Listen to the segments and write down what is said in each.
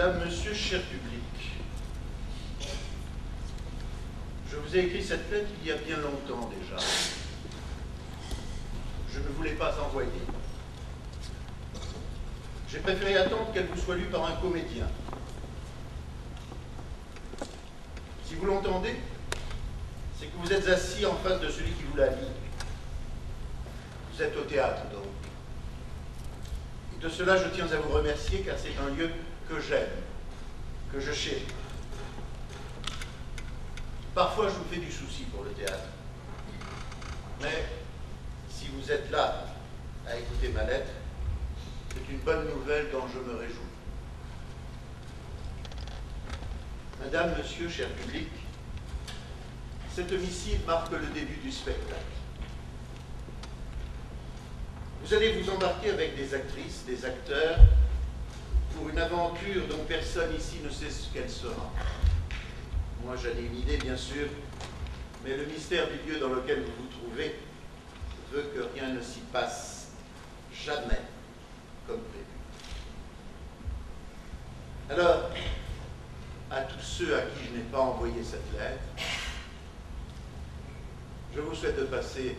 Madame, Monsieur, cher public, je vous ai écrit cette lettre il y a bien longtemps déjà. Je ne vous l'ai pas envoyée. J'ai préféré attendre qu'elle vous soit lue par un comédien. Si vous l'entendez, c'est que vous êtes assis en face de celui qui vous la lit. Vous êtes au théâtre, donc. Et de cela, je tiens à vous remercier, car c'est un lieu que j'aime, que je chéris. Parfois, je vous fais du souci pour le théâtre. Mais si vous êtes là à écouter ma lettre, c'est une bonne nouvelle dont je me réjouis. Madame, Monsieur, cher public, cette missive marque le début du spectacle. Vous allez vous embarquer avec des actrices, des acteurs, pour une aventure dont personne ici ne sait ce qu'elle sera. Moi, j'en ai une idée, bien sûr, mais le mystère du lieu dans lequel vous vous trouvez veut que rien ne s'y passe jamais comme prévu. Alors, à tous ceux à qui je n'ai pas envoyé cette lettre, je vous souhaite de passer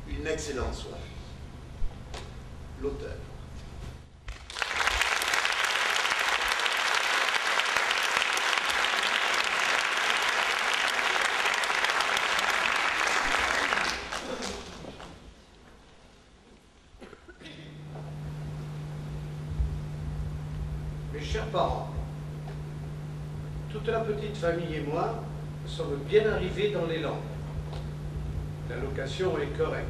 une excellente soirée. L'auteur. Mes chers parents, toute la petite famille et moi sommes bien arrivés dans les Landes. La location est correcte,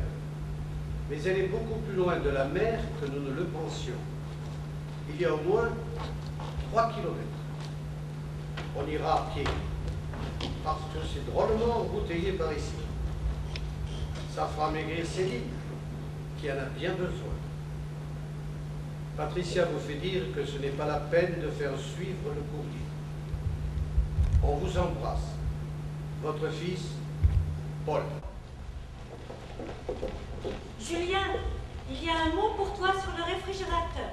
mais elle est beaucoup plus loin de la mer que nous ne le pensions. Il y a au moins 3 kilomètres. On ira à pied, parce que c'est drôlement embouteillé par ici. Ça fera maigrir Céline, qui en a bien besoin. Patricia vous fait dire que ce n'est pas la peine de faire suivre le courrier. On vous embrasse. Votre fils, Paul. Julien, il y a un mot pour toi sur le réfrigérateur.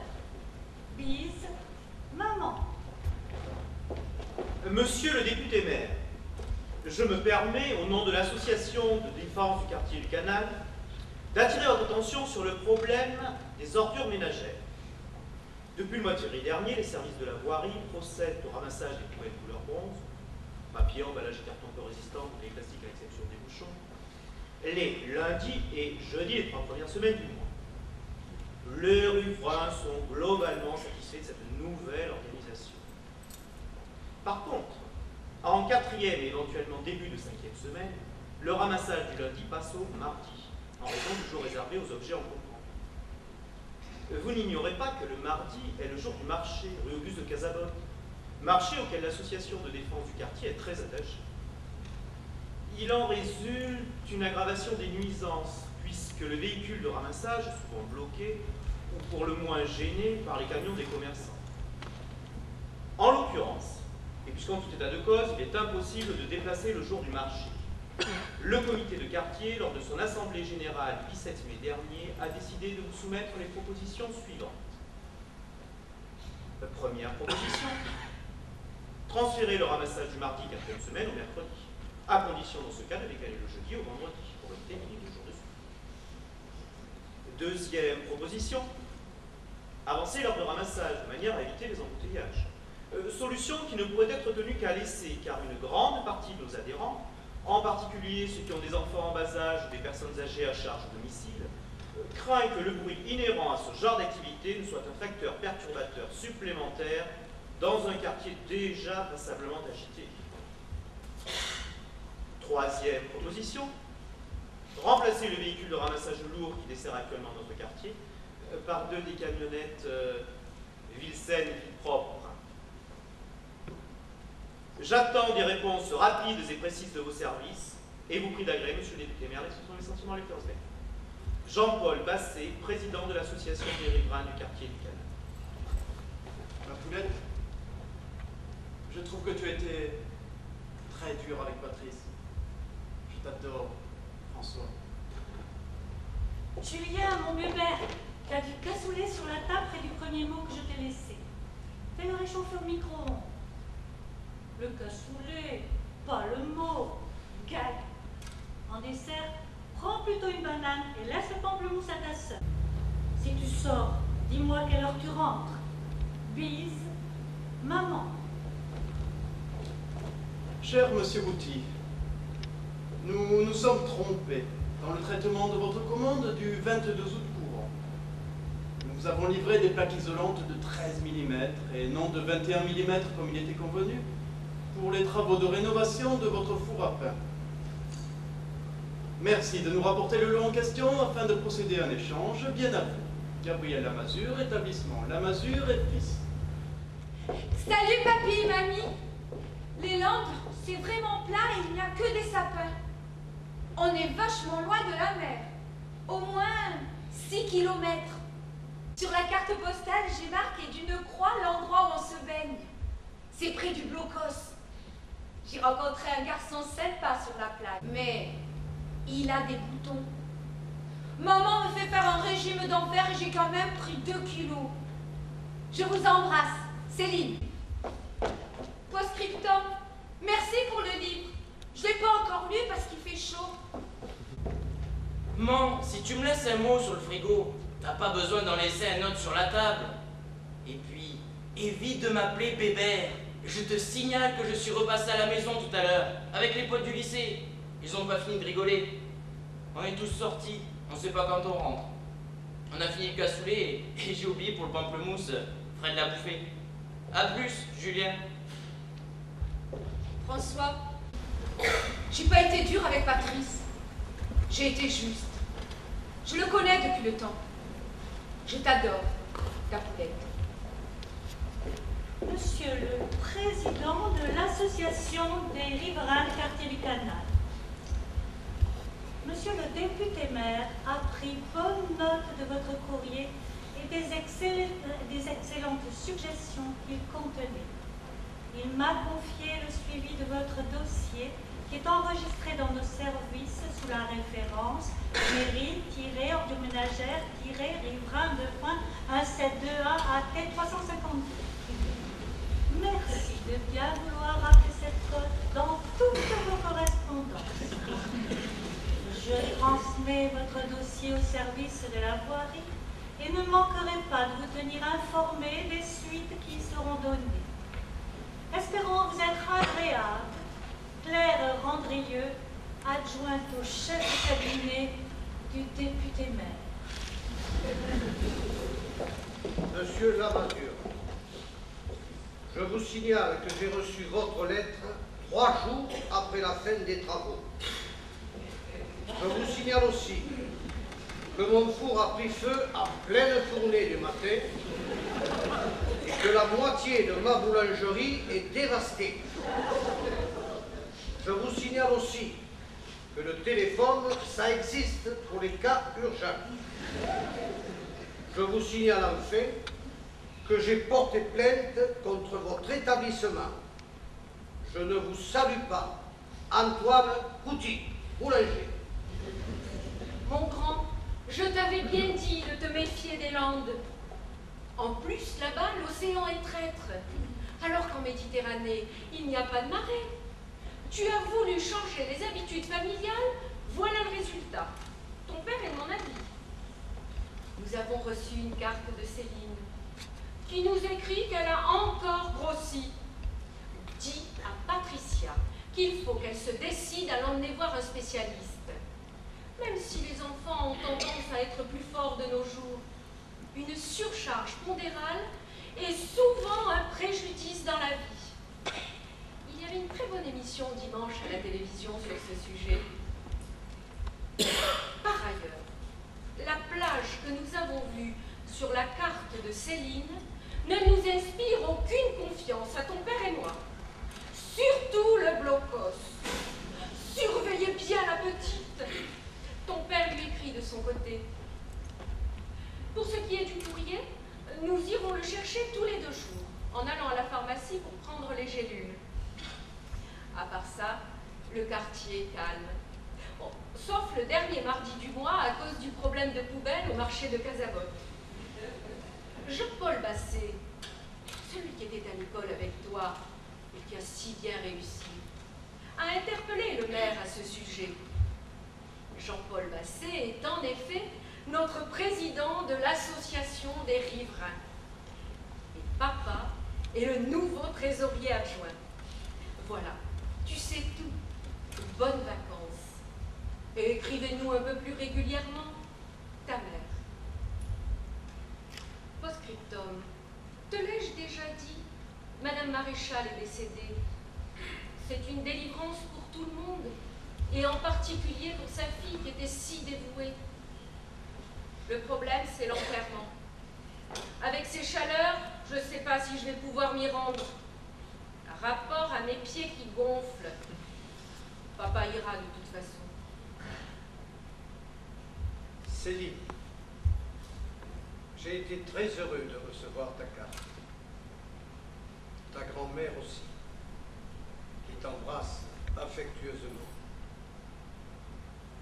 Bise, maman. Monsieur le député maire, je me permets, au nom de l'association de défense du quartier du Canal, d'attirer votre attention sur le problème des ordures ménagères. Depuis le mois de février dernier, les services de la voirie procèdent au ramassage des poubelles couleur bronze, papier, emballage et carton peu résistant, les classiques à l'exception des bouchons, les lundis et jeudis, les 3 premières semaines du mois. Les riverains sont globalement satisfaits de cette nouvelle organisation. Par contre, en 4e et éventuellement début de 5e semaine, le ramassage du lundi passe au mardi, en raison du jour réservé aux objets encombrants. Vous n'ignorez pas que le mardi est le jour du marché, rue Auguste de Casabonne, marché auquel l'association de défense du quartier est très attachée. Il en résulte une aggravation des nuisances, puisque le véhicule de ramassage est souvent bloqué, ou pour le moins gêné, par les camions des commerçants. En l'occurrence, et puisqu'en tout état de cause, il est impossible de déplacer le jour du marché, le comité de quartier, lors de son assemblée générale du 17 mai dernier, a décidé de vous soumettre les propositions suivantes. La première proposition, transférer le ramassage du mardi 4e semaine au mercredi, à condition dans ce cas de décaler le jeudi au vendredi, pour éviter qu'il y ait 2 jours de suite. Deuxième proposition, avancer l'heure de ramassage de manière à éviter les embouteillages. Solution qui ne pourrait être tenue qu'à l'essai, car une grande partie de nos adhérents, en particulier ceux qui ont des enfants en bas âge ou des personnes âgées à charge au domicile, craignent que le bruit inhérent à ce genre d'activité ne soit un facteur perturbateur supplémentaire dans un quartier déjà passablement agité. Troisième proposition, remplacer le véhicule de ramassage lourd qui dessert actuellement notre quartier par 2 des camionnettes ville saine et ville propre. J'attends des réponses rapides et précises de vos services et vous prie d'agréer, monsieur le député maire, ce sont les sentiments les plus respectés. Jean-Paul Basset, président de l'association des riverains du quartier du Canal. Ma poulette, je trouve que tu as été très dur avec Patrice. Je t'adore, François. Julien, mon bébé, tu as du cassoulet sur la table près du premier mot que je t'ai laissé. et le réchauffer au micro-ondes. Le cassoulet, pas le mot, gag. En dessert, prends plutôt une banane et laisse le pamplemousse à ta sœur. Si tu sors, dis-moi à quelle heure tu rentres. Bise, maman. Cher monsieur Bouty, nous nous sommes trompés dans le traitement de votre commande du 22 août courant. Nous vous avons livré des plaques isolantes de 13 mm et non de 21 mm comme il était convenu pour les travaux de rénovation de votre four à pain. Merci de nous rapporter le lot en question afin de procéder à un échange bien à vous. Gabriel Lamazure, établissement Lamazure et fils. Salut papy et mamie. Les Landes, c'est vraiment plat et il n'y a que des sapins. On est vachement loin de la mer. Au moins 6 kilomètres. Sur la carte postale, j'ai marqué d'une croix l'endroit où on se baigne. C'est près du Blocos. J'ai rencontré un garçon sympa sur la plage, mais il a des boutons. Maman me fait faire un régime d'enfer et j'ai quand même pris 2 kilos. Je vous embrasse, Céline. Postscriptum, merci pour le livre. Je ne l'ai pas encore lu parce qu'il fait chaud. Maman, si tu me laisses un mot sur le frigo, t'as pas besoin d'en laisser un autre sur la table. Et puis, évite de m'appeler Bébert. Je te signale que je suis repassé à la maison tout à l'heure, avec les potes du lycée. Ils ont pas fini de rigoler. On est tous sortis, on sait pas quand on rentre. On a fini le cassoulet et j'ai oublié pour le pamplemousse, Fred l'a bouffé. A plus, Julien. François, j'ai pas été dure avec Patrice. J'ai été juste. Je le connais depuis le temps. Je t'adore, ta poulette. Monsieur le Président de l'Association des riverains du quartier du Canal. Monsieur le député maire a pris bonne note de votre courrier et des excellentes suggestions qu'il contenait. Il m'a confié le suivi de votre dossier qui est enregistré dans nos services sous la référence mairie-ordures ménagères-riverains 1721 AT 352. Merci de bien vouloir rappeler cette cote dans toutes vos correspondances. Je transmets votre dossier au service de la voirie et ne manquerai pas de vous tenir informé des suites qui seront données. Espérons vous être agréable. Claire Randrieux, adjointe au chef de cabinet du député maire. Monsieur Lamazure, je vous signale que j'ai reçu votre lettre 3 jours après la fin des travaux. Je vous signale aussi que mon four a pris feu en pleine tournée du matin et que la moitié de ma boulangerie est dévastée. Je vous signale aussi que le téléphone, ça existe pour les cas urgents. Je vous signale enfin que j'ai porté plainte contre votre établissement. Je ne vous salue pas. Antoine Couty, boulanger. Mon grand, je t'avais bien dit de te méfier des Landes. En plus, là-bas, l'océan est traître. Alors qu'en Méditerranée, il n'y a pas de marée. Tu as voulu changer les habitudes familiales, voilà le résultat. Ton père est de mon avis. Nous avons reçu une carte de Céline qui nous écrit qu'elle a encore grossi. Dis à Patricia qu'il faut qu'elle se décide à l'emmener voir un spécialiste. Même si les enfants ont tendance à être plus forts de nos jours, une surcharge pondérale est souvent un préjudice dans la vie. Il y avait une très bonne émission dimanche à la télévision sur ce sujet. Par ailleurs, la plage que nous avons vue sur la carte de Céline ne nous inspire aucune confiance à ton père et moi. Surtout le Blocos. Surveillez bien la petite. Ton père lui écrit de son côté. Pour ce qui est du courrier, nous irons le chercher tous les 2 jours, en allant à la pharmacie pour prendre les gélules. À part ça, le quartier est calme. Bon, sauf le dernier mardi du mois à cause du problème de poubelle au marché de Casabonne. Jean-Paul Basset, celui qui était à l'école avec toi et qui a si bien réussi, a interpellé le maire à ce sujet. Jean-Paul Basset est en effet notre président de l'association des riverains. Et papa est le nouveau trésorier adjoint. Voilà, tu sais tout. Bonnes vacances. Et écrivez-nous un peu plus régulièrement. Ta mère. Post-scriptum. Te l'ai-je déjà dit? Madame Maréchal est décédée. C'est une délivrance pour tout le monde, et en particulier pour sa fille qui était si dévouée. Le problème, c'est l'enterrement. Avec ces chaleurs, je ne sais pas si je vais pouvoir m'y rendre. Rapport à mes pieds qui gonflent. Papa ira de toute façon. Céline, j'ai été très heureux de recevoir ta carte. Ta grand-mère aussi, qui t'embrasse affectueusement.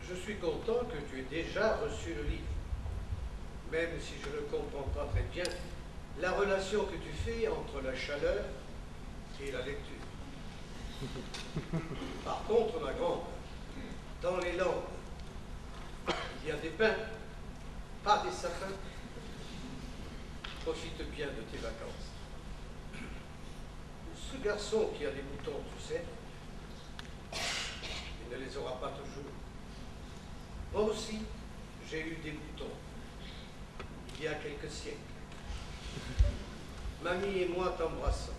Je suis content que tu aies déjà reçu le livre, même si je ne comprends pas très bien la relation que tu fais entre la chaleur et la lecture. Par contre, ma grande, dans les Landes, il y a des pins, pas des sapins. Profite bien de tes vacances. Ce garçon qui a des boutons, tu sais, il ne les aura pas toujours. Moi aussi, j'ai eu des boutons, il y a quelques siècles. Mamie et moi t'embrassons.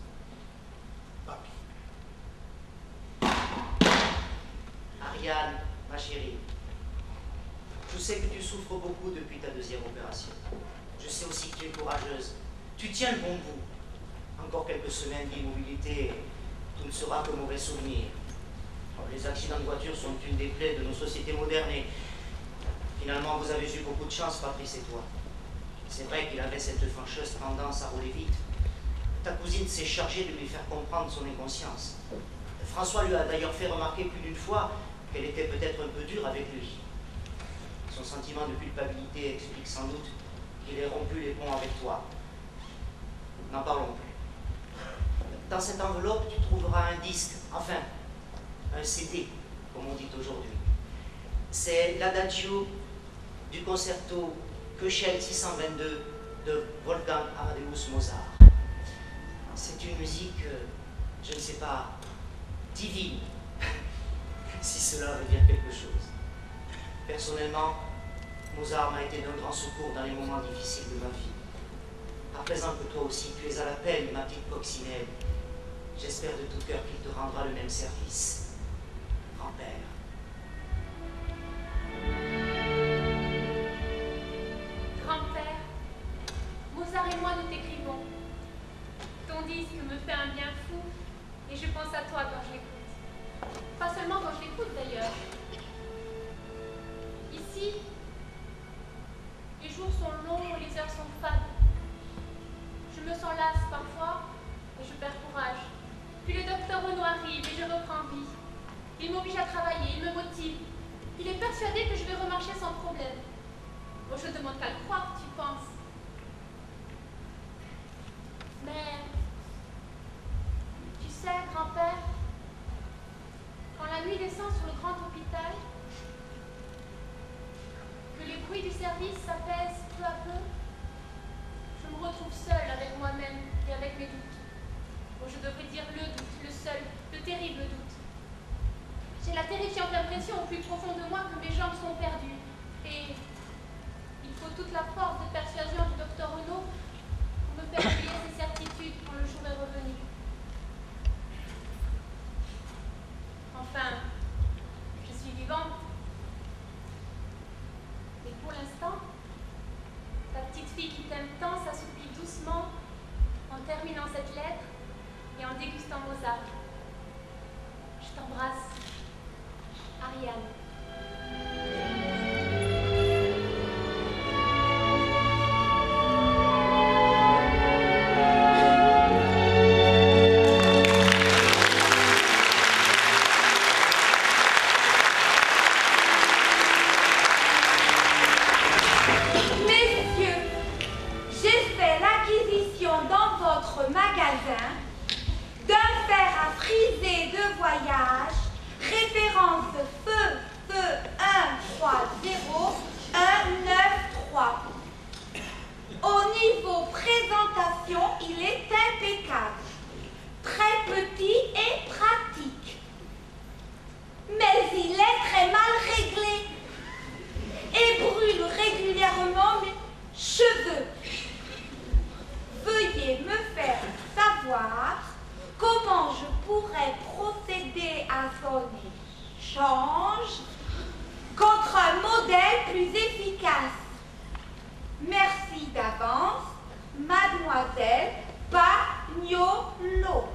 Papi. Ariane, ma chérie, je sais que tu souffres beaucoup depuis ta deuxième opération. Je sais aussi que tu es courageuse. Tu tiens le bon bout. Encore quelques semaines d'immobilité, et tout ne sera que mauvais souvenirs. Les accidents de voiture sont une des plaies de nos sociétés modernes et finalement vous avez eu beaucoup de chance, Patrice et toi. C'est vrai qu'il avait cette fâcheuse tendance à rouler vite. Ta cousine s'est chargée de lui faire comprendre son inconscience. François lui a d'ailleurs fait remarquer plus d'une fois qu'elle était peut-être un peu dure avec lui. Son sentiment de culpabilité explique sans doute qu'il ait rompu les ponts avec toi. N'en parlons plus. Dans cette enveloppe, tu trouveras un disque, enfin, un CD, comme on dit aujourd'hui. C'est l'Adagio du concerto Köchel 622 de Wolfgang Amadeus Mozart. C'est une musique, je ne sais pas, divine, si cela veut dire quelque chose. Personnellement, Mozart m'a été d'un grand secours dans les moments difficiles de ma vie. À présent que toi aussi tu es à l'appel, ma petite coccinelle, j'espère de tout cœur qu'il te rendra le même service. Grand-père. Grand-père, Mozart et moi nous t'écrivons. Ton disque me fait un bien fou et je pense à toi quand je l'écoute. Pas seulement quand je l'écoute d'ailleurs. Ici, les jours sont longs et les heures sont fades. Je me sens lasse parfois et je perds courage. Puis le docteur Renaud arrive et je reprends vie. Il m'oblige à travailler, il me motive. Il est persuadé que je vais remarcher sans problème. Bon, je ne demande qu'à le croire, tu penses. Mais, tu sais, grand-père, quand la nuit descend sur le grand hôpital, que les bruits du service s'apaisent peu à peu, je me retrouve seule avec moi-même et avec mes doutes. Bon, je devrais dire le doute, le seul, le terrible doute. J'ai la terrifiante impression au plus profond de moi que mes jambes sont perdues. Et il faut toute la force de persuasion du docteur Renaud pour me faire oublier ces certitudes quand le jour est revenu. Enfin, je suis vivante. Et pour l'instant, ta petite fille qui t'aime tant s'assoupit doucement en terminant cette lettre et en dégustant Mozart. Je t'embrasse, Ariane. Messieurs, j'ai fait l'acquisition dans votre magasin échange contre un modèle plus efficace. Merci d'avance, mademoiselle Pagnolo.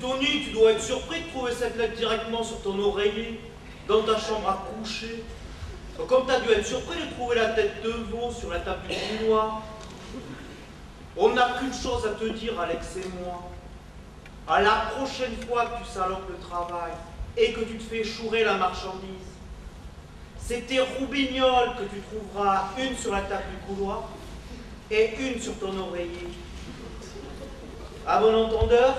Tony, tu dois être surpris de trouver cette lettre directement sur ton oreiller, dans ta chambre à coucher. Comme tu as dû être surpris de trouver la tête de veau sur la table du couloir. On n'a qu'une chose à te dire, Alex et moi. À la prochaine fois que tu salopes le travail et que tu te fais chourer la marchandise, c'est tes roubignoles que tu trouveras, une sur la table du couloir et une sur ton oreiller. À bon entendeur?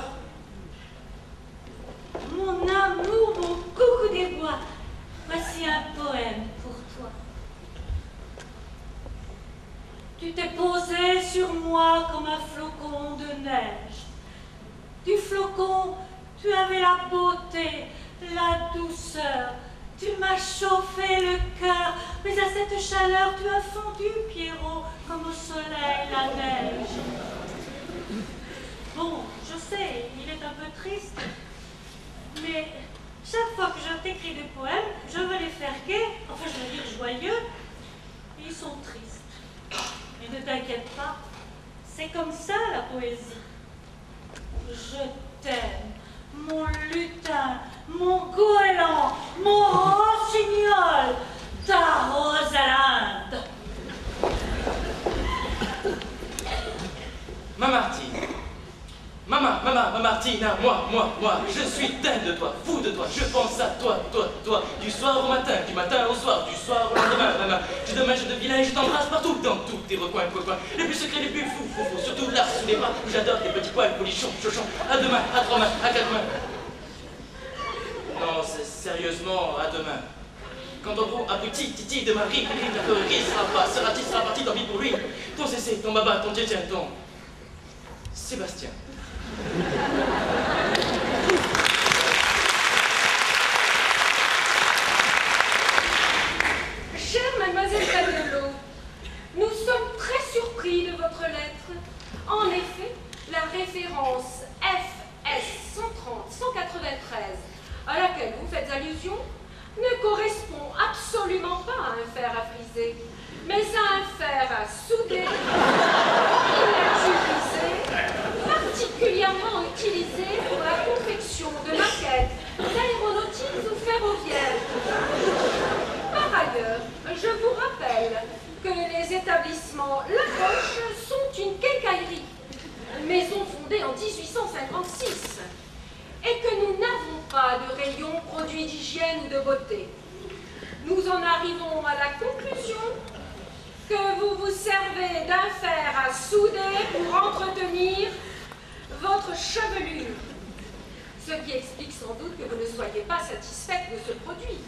Mon amour, mon coucou des bois, voici un poème pour toi. Tu t'es posé sur moi comme un flocon de neige. Du flocon, tu avais la beauté, la douceur. Tu m'as chauffé le cœur, mais à cette chaleur, tu as fondu, Pierrot, comme au soleil la neige. Bon, je sais, il est un peu triste, mais chaque fois que je t'écris des poèmes, je veux les faire gais, enfin je veux dire joyeux, et ils sont tristes. Mais ne t'inquiète pas, c'est comme ça la poésie. Je t'aime, mon lutin, mon goéland, mon rossignol, ta Rosalinde. Ma Martine. Ma Martina, moi, je suis dingue de toi, fou de toi, je pense à toi, du soir au matin, du matin au soir, du soir au lendemain, maman. Du demain, je devine et je t'embrasse partout, dans tous tes recoins, les plus secrets, les plus fous, surtout là, sous les bras, où j'adore tes petits poils polichons, chochons, à deux mains, à trois mains, à quatre mains. Non, c'est sérieusement, à demain. Quand ton gros abruti, titi de Marie, sera parti, tant pis pour lui. Ton Cécé, ton Baba, ton Tchétchène, ton Sébastien. Chère mademoiselle Pagnolo, nous sommes très surpris de votre lettre. En effet, la référence FS 130-193 à laquelle vous faites allusion ne correspond absolument pas à un fer à friser, mais à un fer à souder, particulièrement utilisé pour la confection de maquettes aéronautiques ou ferroviaires. Par ailleurs, je vous rappelle que les établissements La Roche sont une quincaillerie, maison fondée en 1856, et que nous n'avons pas de rayon produits d'hygiène ou de beauté. Nous en arrivons à la conclusion que vous vous servez d'un fer à souder pour entretenir votre chevelure, ce qui explique sans doute que vous ne soyez pas satisfaite de ce produit.